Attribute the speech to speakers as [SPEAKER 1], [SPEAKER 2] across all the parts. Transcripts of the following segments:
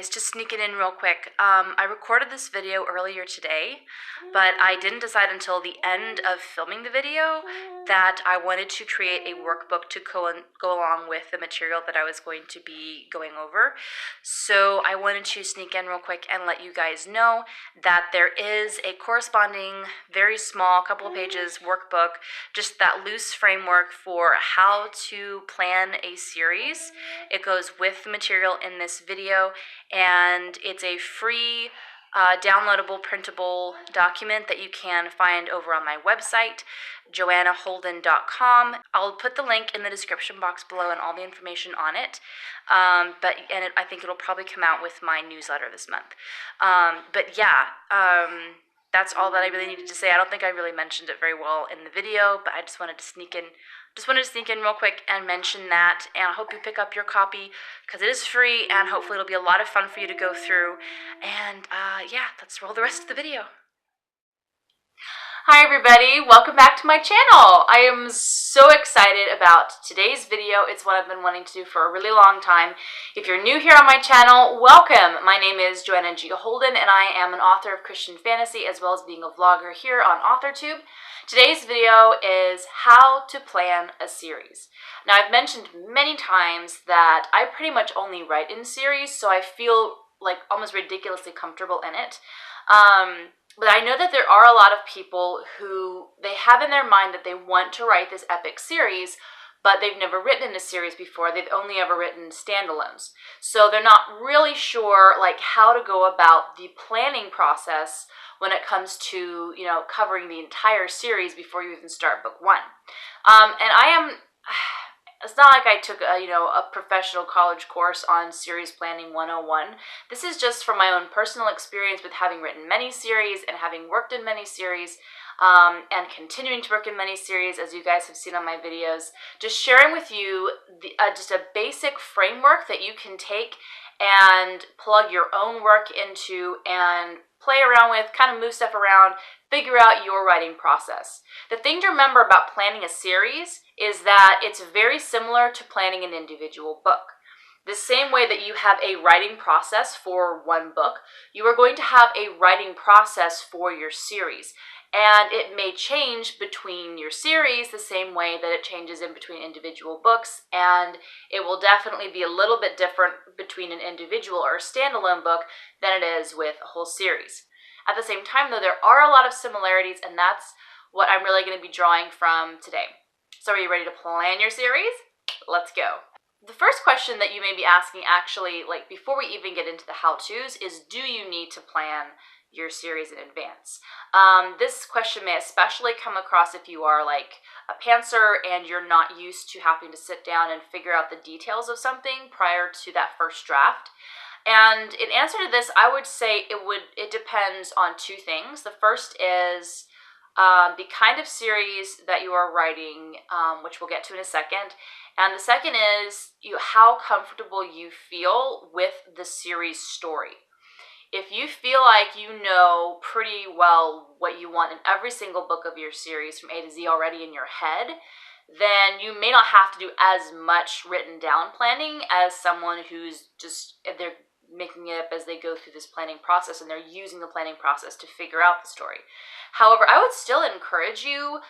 [SPEAKER 1] guys, just sneaking in real quick. I recorded this video earlier today, but I didn't decide until the end of filming the video that I wanted to create a workbook to go along with the material that I was going to be going over. So I wanted to sneak in real quick and let you guys know that there is a corresponding, very small, couple of pages workbook, just that loose framework for how to plan a series. It goes with the material in this video, and it's a free downloadable printable document that you can find over on my website, joannaholden.com. I'll put the link in the description box below and all the information on it. I think it'll probably come out with my newsletter this month. That's all that I really needed to say. I don't think I really mentioned it very well in the video, but I just wanted to sneak in real quick and mention that, and I hope you pick up your copy because it is free, and hopefully it'll be a lot of fun for you to go through. And let's roll the rest of the video. Hi everybody, welcome back to my channel. I am so excited about today's video. It's what I've been wanting to do for a really long time. If you're new here on my channel, welcome. My name is Joanna Holden, and I am an author of Christian fantasy as well as being a vlogger here on AuthorTube. Today's video is how to plan a series. Now, I've mentioned many times that I pretty much only write in series, so I feel like almost ridiculously comfortable in it. But I know that there are a lot of people who they have in their mind that they want to write this epic series, but they've never written in a series before. They've only ever written standalones. So they're not really sure how to go about the planning process when it comes to, covering the entire series before you even start book one. It's not like I took a professional college course on series planning 101. This is just from my own personal experience with having written many series and having worked in many series and continuing to work in many series, as you guys have seen on my videos. Just sharing with you just a basic framework that you can take and plug your own work into and play around with, kind of move stuff around, figure out your writing process. The thing to remember about planning a series is that it's very similar to planning an individual book. The same way that you have a writing process for one book, you are going to have a writing process for your series. And it may change between your series the same way that it changes in between individual books, and it will definitely be a little bit different between an individual or a standalone book than it is with a whole series. At the same time, though, there are a lot of similarities, and that's what I'm really going to be drawing from today. So are you ready to plan your series? Let's go. The first question that you may be asking, actually, before we even get into the how-tos, is do you need to plan your series in advance? This question may especially come across if you are a pantser and you're not used to having to sit down and figure out the details of something prior to that first draft. And in answer to this, I would say it depends on two things. The first is the kind of series that you are writing, which we'll get to in a second. And the second is how comfortable you feel with the series story. If you feel like you know pretty well what you want in every single book of your series from A to Z already in your head, then you may not have to do as much written down planning as someone who's they're making it up as they go through this planning process, and they're using the planning process to figure out the story. However, I would still encourage you,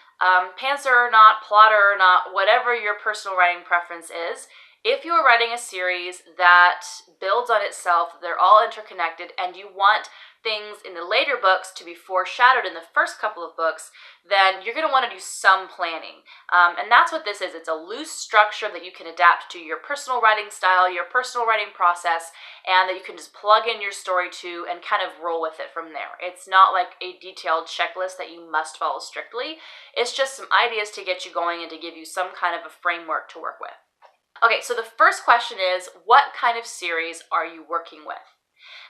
[SPEAKER 1] pantser or not, plotter or not, whatever your personal writing preference is, if you are writing a series that builds on itself, they're all interconnected, and you want things in the later books to be foreshadowed in the first couple of books, then you're going to want to do some planning. And that's what this is. It's a loose structure that you can adapt to your personal writing style, your personal writing process, and that you can just plug in your story to and kind of roll with it from there. It's not like a detailed checklist that you must follow strictly. It's just some ideas to get you going and to give you some kind of a framework to work with. Okay, so the first question is, what kind of series are you working with?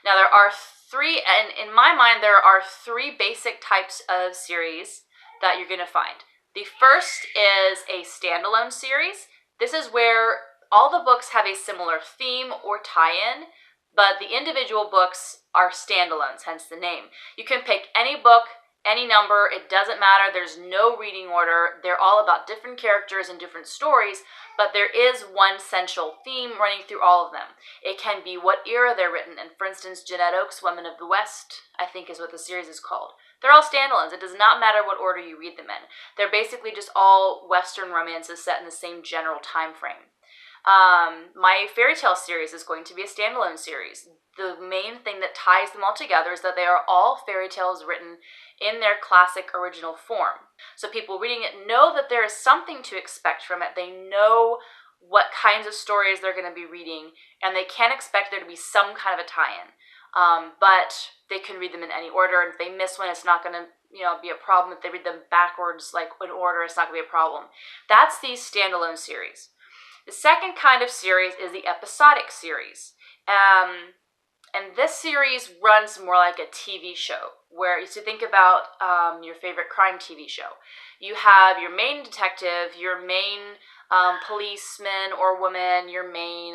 [SPEAKER 1] Now, there are three, and in my mind, there are three basic types of series that you're going to find. The first is a standalone series. This is where all the books have a similar theme or tie-in, but the individual books are standalones, hence the name. You can pick any book, Any number, it doesn't matter. There's no reading order. They're all about different characters and different stories, but there is one central theme running through all of them. It can be what era they're written in. For instance, Jeanette Oakes' Women of the West, I think is what the series is called. They're all standalones. It does not matter what order you read them in. They're basically just all Western romances set in the same general time frame. My fairy tale series is going to be a standalone series. The main thing that ties them all together is that they are all fairy tales written in their classic original form. So people reading it know that there is something to expect from it. They know what kinds of stories they're going to be reading, and they can expect there to be some kind of a tie-in. But they can read them in any order, and if they miss one, it's not going to be a problem. If they read them backwards, like in order, it's not going to be a problem. That's the standalone series. The second kind of series is the episodic series. And this series runs more like a TV show, where you think about your favorite crime TV show. You have your main detective, your main policeman or woman, your main,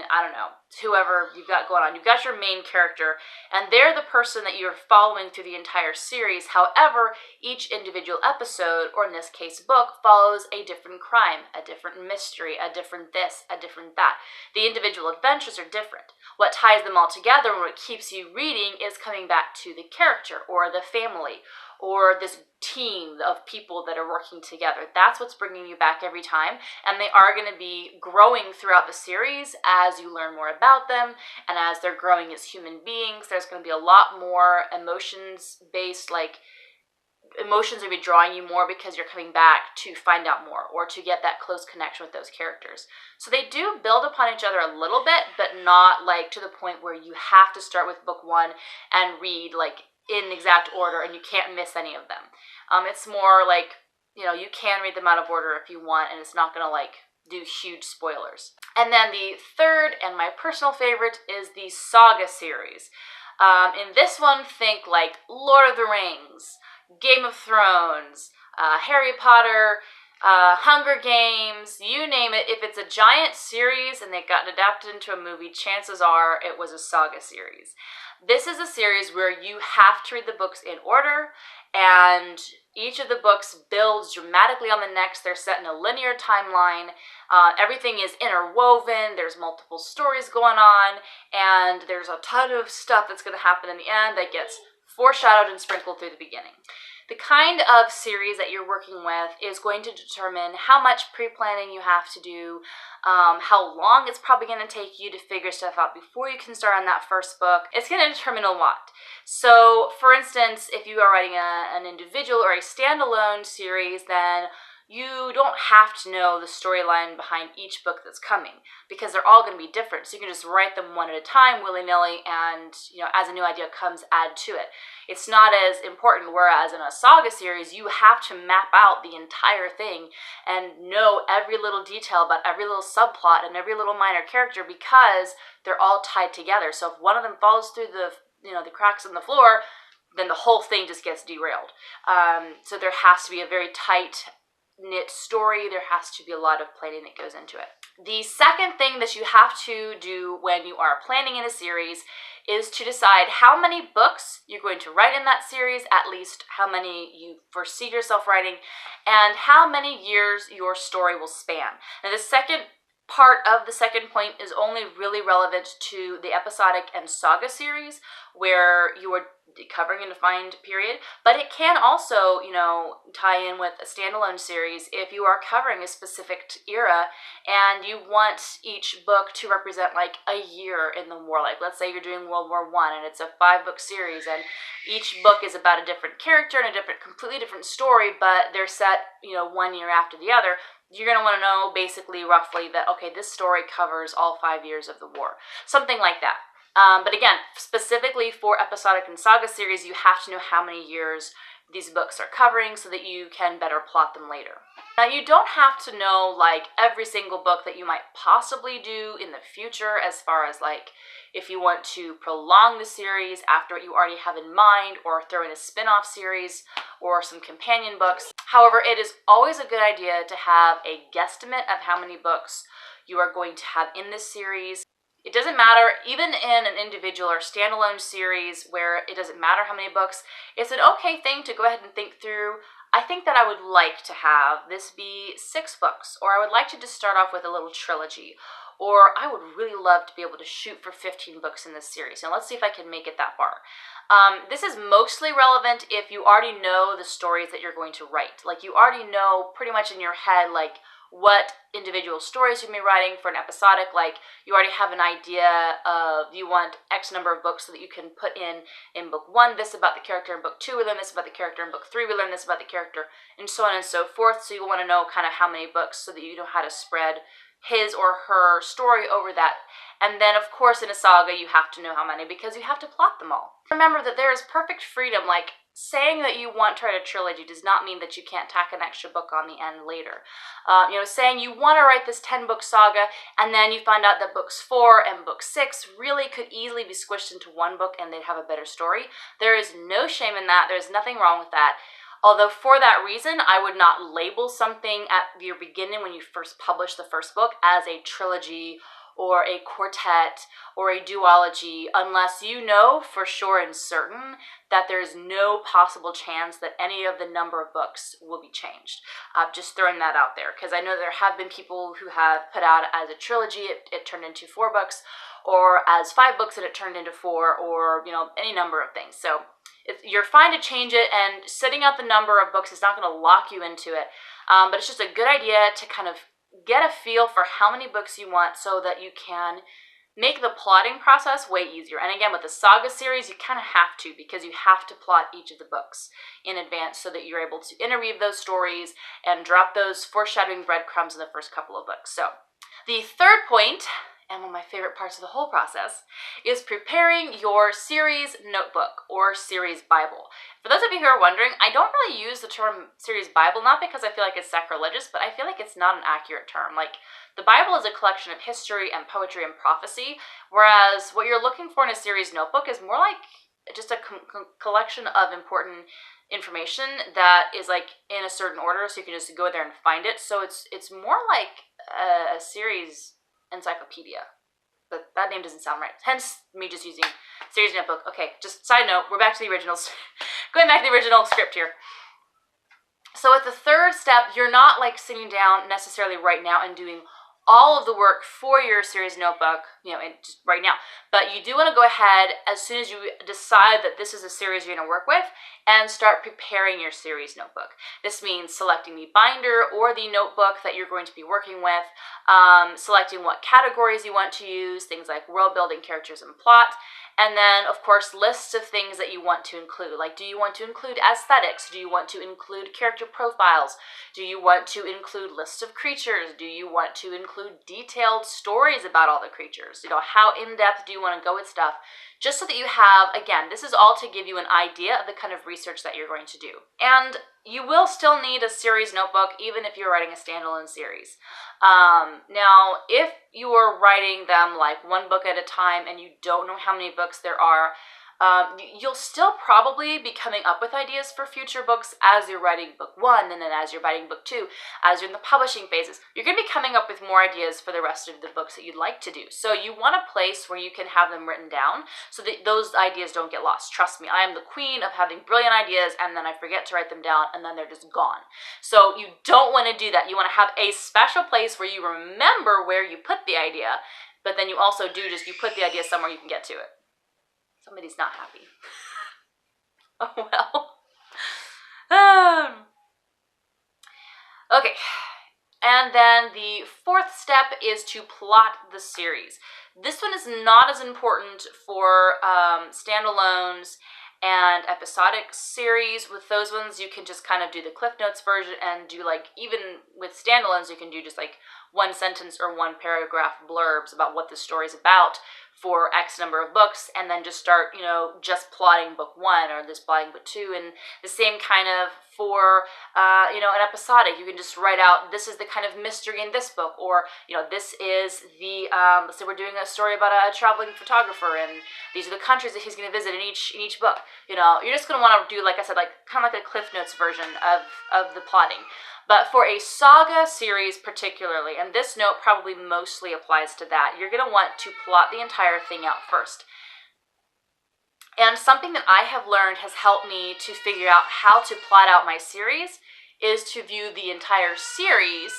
[SPEAKER 1] whoever you've got going on. You've got your main character, and they're the person that you're following through the entire series. However, each individual episode, or in this case book, follows a different crime, a different mystery, a different this, a different that. The individual adventures are different. What ties them all together and what keeps you reading is coming back to the character or the family or this team of people that are working together. That's what's bringing you back every time, and they are going to be growing throughout the series as you learn more about them, and as they're growing as human beings. There's going to be a lot more emotions-based, emotions will be drawing you more because you're coming back to find out more or to get that close connection with those characters. So they do build upon each other a little bit, but not to the point where you have to start with book one and read in exact order and you can't miss any of them. It's more you can read them out of order if you want, and it's not going to do huge spoilers. And then the third and my personal favorite is the Saga series. In this one, think Lord of the Rings, Game of Thrones, Harry Potter, Hunger Games, you name it. If it's a giant series and they got adapted into a movie, chances are it was a Saga series. This is a series where you have to read the books in order, and each of the books builds dramatically on the next. They're set in a linear timeline. Everything is interwoven. There's multiple stories going on, and there's a ton of stuff that's going to happen in the end that gets foreshadowed and sprinkled through the beginning. The kind of series that you're working with is going to determine how much pre-planning you have to do, how long it's probably going to take you to figure stuff out before you can start on that first book. It's going to determine a lot. So, for instance, if you are writing an individual or a standalone series, then you don't have to know the storyline behind each book that's coming, because they're all going to be different. So you can just write them one at a time, willy-nilly, and as a new idea comes, add to it. It's not as important, whereas in a Saga series, you have to map out the entire thing and know every little detail about every little subplot and every little minor character, because they're all tied together. So if one of them falls through the cracks in the floor, then the whole thing just gets derailed. So there has to be a very tight knit story. There has to be a lot of planning that goes into it. The second thing that you have to do when you are planning in a series is to decide how many books you're going to write in that series, at least how many you foresee yourself writing, and how many years your story will span. Now, the second part of the second point is only really relevant to the episodic and Saga series, where you are covering a defined period, but it can also, tie in with a standalone series if you are covering a specific era and you want each book to represent a year in the war. Let's say you're doing World War I and it's a 5-book series, and each book is about a different character and a completely different story, but they're set, 1 year after the other. You're going to want to know basically roughly that, okay, this story covers all 5 years of the war. Something like that. But again, specifically for episodic and Saga series, you have to know how many years these books are covering so that you can better plot them later. Now, you don't have to know every single book that you might possibly do in the future, as far as if you want to prolong the series after what you already have in mind, or throw in a spin-off series or some companion books. However, it is always a good idea to have a guesstimate of how many books you are going to have in this series. It doesn't matter, even in an individual or standalone series where it doesn't matter how many books, it's an okay thing to go ahead and think through, I think that I would like to have this be 6 books, or I would like to just start off with a little trilogy, or I would really love to be able to shoot for 15 books in this series. Now let's see if I can make it that far. This is mostly relevant if you already know the stories that you're going to write. Like, you already know pretty much in your head, like, what individual stories you're going to be writing for an episodic. Like, you already have an idea of, you want X number of books so that you can put in book 1 this about the character, in book 2 we learn this about the character, in book 3 we learn this about the character, and so on and so forth. So you want to know kind of how many books so that you know how to spread his or her story over that. And then, of course, in a saga, you have to know how many, because you have to plot them all. Remember that there is perfect freedom. Like, saying that you want to write a trilogy does not mean that you can't tack an extra book on the end later. Saying you want to write this 10-book saga, and then you find out that books 4 and book 6 really could easily be squished into one book and they'd have a better story. There is no shame in that. There's nothing wrong with that. Although for that reason, I would not label something at your beginning when you first publish the first book as a trilogy or a quartet or a duology, unless you know for sure and certain that there's no possible chance that any of the number of books will be changed. Just throwing that out there, because I know there have been people who have put out as a trilogy, it turned into 4 books, or as 5 books and it turned into 4, or any number of things. So you're fine to change it, and setting out the number of books is not going to lock you into it, but it's just a good idea to kind of get a feel for how many books you want so that you can make the plotting process way easier. And again, with the saga series, you kind of have to, because you have to plot each of the books in advance so that you're able to interweave those stories and drop those foreshadowing breadcrumbs in the first couple of books. So the third point, and one of my favorite parts of the whole process, is preparing your series notebook or series Bible. For those of you who are wondering, I don't really use the term series Bible, not because I feel like it's sacrilegious, but I feel like it's not an accurate term. Like, the Bible is a collection of history and poetry and prophecy, whereas what you're looking for in a series notebook is more like just a collection of important information that is like in a certain order, so you can just go there and find it. So it's more like a series encyclopedia, but that name doesn't sound right, hence me just using series notebook. Okay, just side note, we're back to the originals. Going back to the original script here. So at the third step, you're not like sitting down necessarily right now and doing all of the work for your series notebook, just right now. But you do want to go ahead as soon as you decide that this is a series you're going to work with and start preparing your series notebook. This means selecting the binder or the notebook that you're going to be working with, selecting what categories you want to use, things like world building, characters, and plot. And then, of course, lists of things that you want to include. Like, do you want to include aesthetics? Do you want to include character profiles? Do you want to include lists of creatures? Do you want to include detailed stories about all the creatures? How in-depth do you want to go with stuff? Just so that you have, again, this is all to give you an idea of the kind of research that you're going to do. And you will still need a series notebook even if you're writing a standalone series. Now, if you are writing them like one book at a time and you don't know how many books there are, you'll still probably be coming up with ideas for future books as you're writing book 1, and then as you're writing book 2, as you're in the publishing phases. You're going to be coming up with more ideas for the rest of the books that you'd like to do. So you want a place where you can have them written down so that those ideas don't get lost. Trust me, I am the queen of having brilliant ideas and then I forget to write them down and then they're just gone. So you don't want to do that. You want to have a special place where you remember where you put the idea, but then you also you put the idea somewhere you can get to it. Somebody's not happy. Oh, well. Okay. And then the fourth step is to plot the series. This one is not as important for standalones and episodic series. With those ones, you can just kind of do the Cliff Notes version and do even with standalones, you can do just one sentence or one paragraph blurbs about what the story's about for X number of books, and then just start, just plotting book 1 or just plotting book 2, and the same kind of for, an episodic. You can just write out, this is the kind of mystery in this book, or, this is the, let's say we're doing a story about a traveling photographer, and these are the countries that he's going to visit in each book. You're just going to want to do, like I said, kind of like a Cliff Notes version of the plotting. But for a saga series particularly, and this note probably mostly applies to that, you're going to want to plot the entire thing out first. And something that I have learned has helped me to figure out how to plot out my series is to view the entire series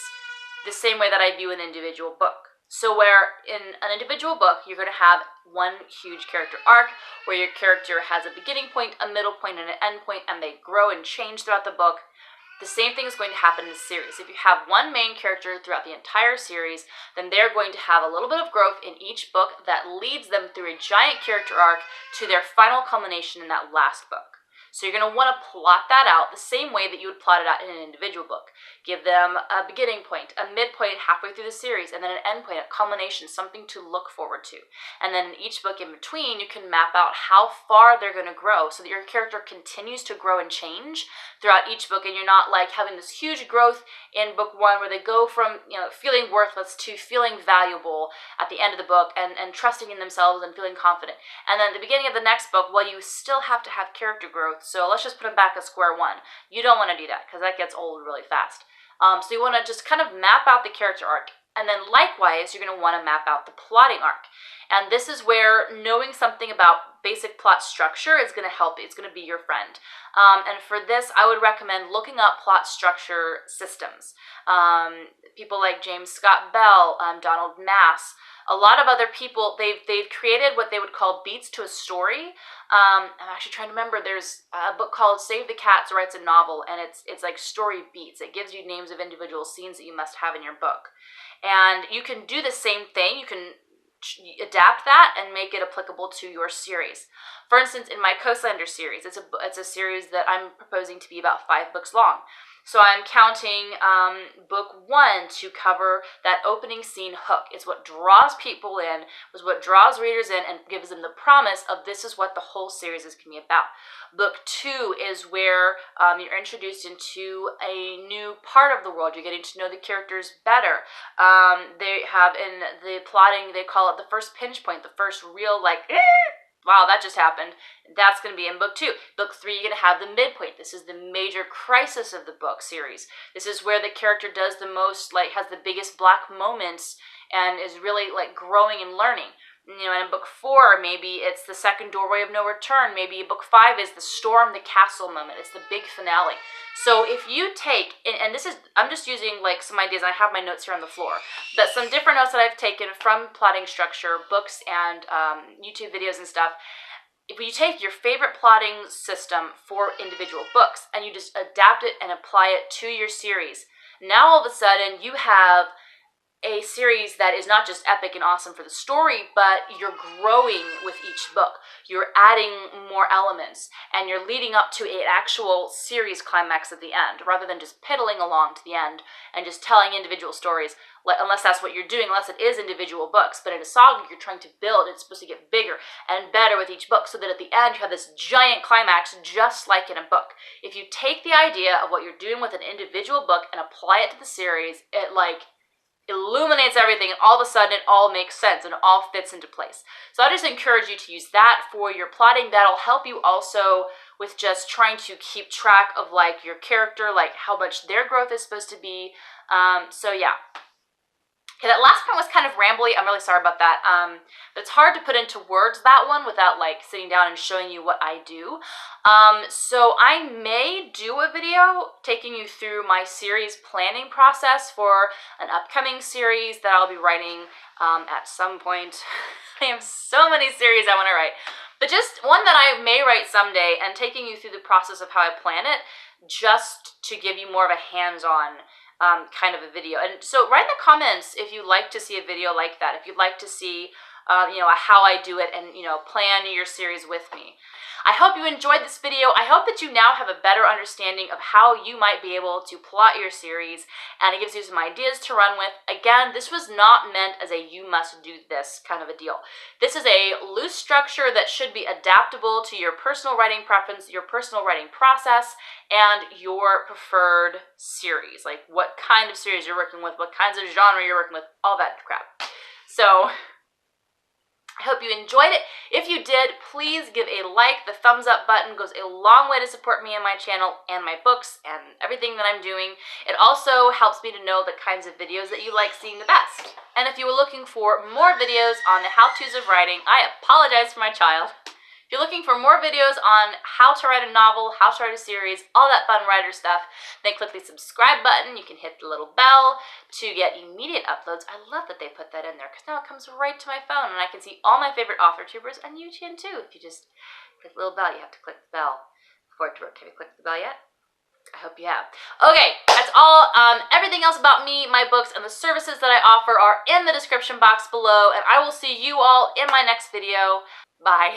[SPEAKER 1] the same way that I view an individual book. So where in an individual book, you're going to have one huge character arc where your character has a beginning point, a middle point, and an end point, and they grow and change throughout the book. The same thing is going to happen in the series. If you have one main character throughout the entire series, then they're going to have a little bit of growth in each book that leads them through a giant character arc to their final culmination in that last book. So you're going to want to plot that out the same way that you would plot it out in an individual book. Give them a beginning point, a midpoint halfway through the series, and then an end point, a culmination, something to look forward to. And then in each book in between, you can map out how far they're going to grow so that your character continues to grow and change throughout each book, and you're not like having this huge growth in book one where they go from feeling worthless to feeling valuable at the end of the book and trusting in themselves and feeling confident. And then at the beginning of the next book, well, you still have to have character growth, so let's just put them back at square one. You don't want to do that because that gets old really fast. So you want to just kind of map out the character arc. And then likewise, you're going to want to map out the plotting arc. And this is where knowing something about basic plot structure is going to help you. It's going to be your friend. And for this, I would recommend looking up plot structure systems. People like James Scott Bell, Donald Mass, a lot of other people, they've created what they would call beats to a story. I'm actually trying to remember, there's a book called Save the Cats writes a novel, and it's like story beats. It gives you names of individual scenes that you must have in your book. And you can do the same thing. You can adapt that and make it applicable to your series. For instance, in my Coastlander series, it's a series that I'm proposing to be about 5 books long. So I'm counting book 1 to cover that opening scene hook. It's what draws people in, it's what draws readers in and gives them the promise of this is what the whole series is going to be about. Book 2 is where you're introduced into a new part of the world. You're getting to know the characters better. They have in the plotting, they call it the first pinch point, the first real wow, that just happened. That's going to be in book 2. Book 3, you're going to have the midpoint. This is the major crisis of the book series. This is where the character does the most, has the biggest black moments and is really growing and learning. And in book 4, maybe it's the second doorway of no return. Maybe book 5 is the storm the castle moment. It's the big finale. So if you take, and this is, I'm just using some ideas, I have my notes here on the floor, but some different notes that I've taken from plotting structure, books, and YouTube videos and stuff. If you take your favorite plotting system for individual books and you just adapt it and apply it to your series, now all of a sudden you have a series that is not just epic and awesome for the story, but you're growing with each book. You're adding more elements, and you're leading up to an actual series climax at the end, rather than just piddling along to the end and just telling individual stories, unless that's what you're doing, unless it is individual books. But in a saga, you're trying to build. It's supposed to get bigger and better with each book, so that at the end, you have this giant climax, just like in a book. If you take the idea of what you're doing with an individual book and apply it to the series, it illuminates everything, and all of a sudden it all makes sense and it all fits into place. So I just encourage you to use that for your plotting. That'll help you also with just trying to keep track of your character, how much their growth is supposed to be. So yeah. Okay, that last point was kind of rambly. I'm really sorry about that. But it's hard to put into words, that one, without sitting down and showing you what I do. So I may do a video taking you through my series planning process for an upcoming series that I'll be writing at some point. I have so many series I want to write. But just one that I may write someday, and taking you through the process of how I plan it, just to give you more of a hands-on kind of a video. And so write in the comments if you'd like to see a video like that, if you'd like to see how I do it and plan your series with me. I hope you enjoyed this video. I hope that you now have a better understanding of how you might be able to plot your series, and it gives you some ideas to run with. Again, this was not meant as a you must do this kind of a deal. This is a loose structure that should be adaptable to your personal writing preference, your personal writing process, and your preferred series. What kind of series you're working with, what kinds of genre you're working with, all that crap. So I hope you enjoyed it. If you did, please give a like. The thumbs up button goes a long way to support me and my channel and my books and everything that I'm doing. It also helps me to know the kinds of videos that you like seeing the best. And if you were looking for more videos on the how-tos of writing, I apologize for my child. If you're looking for more videos on how to write a novel, how to write a series, all that fun writer stuff, then click the subscribe button. You can hit the little bell to get immediate uploads. I love that they put that in there because now it comes right to my phone and I can see all my favorite author tubers, and you can too. If you just click the little bell, you have to click the bell for it to work. Have you clicked the bell yet? I hope you have. Okay, that's all. Everything else about me, my books, and the services that I offer are in the description box below, and I will see you all in my next video. Bye.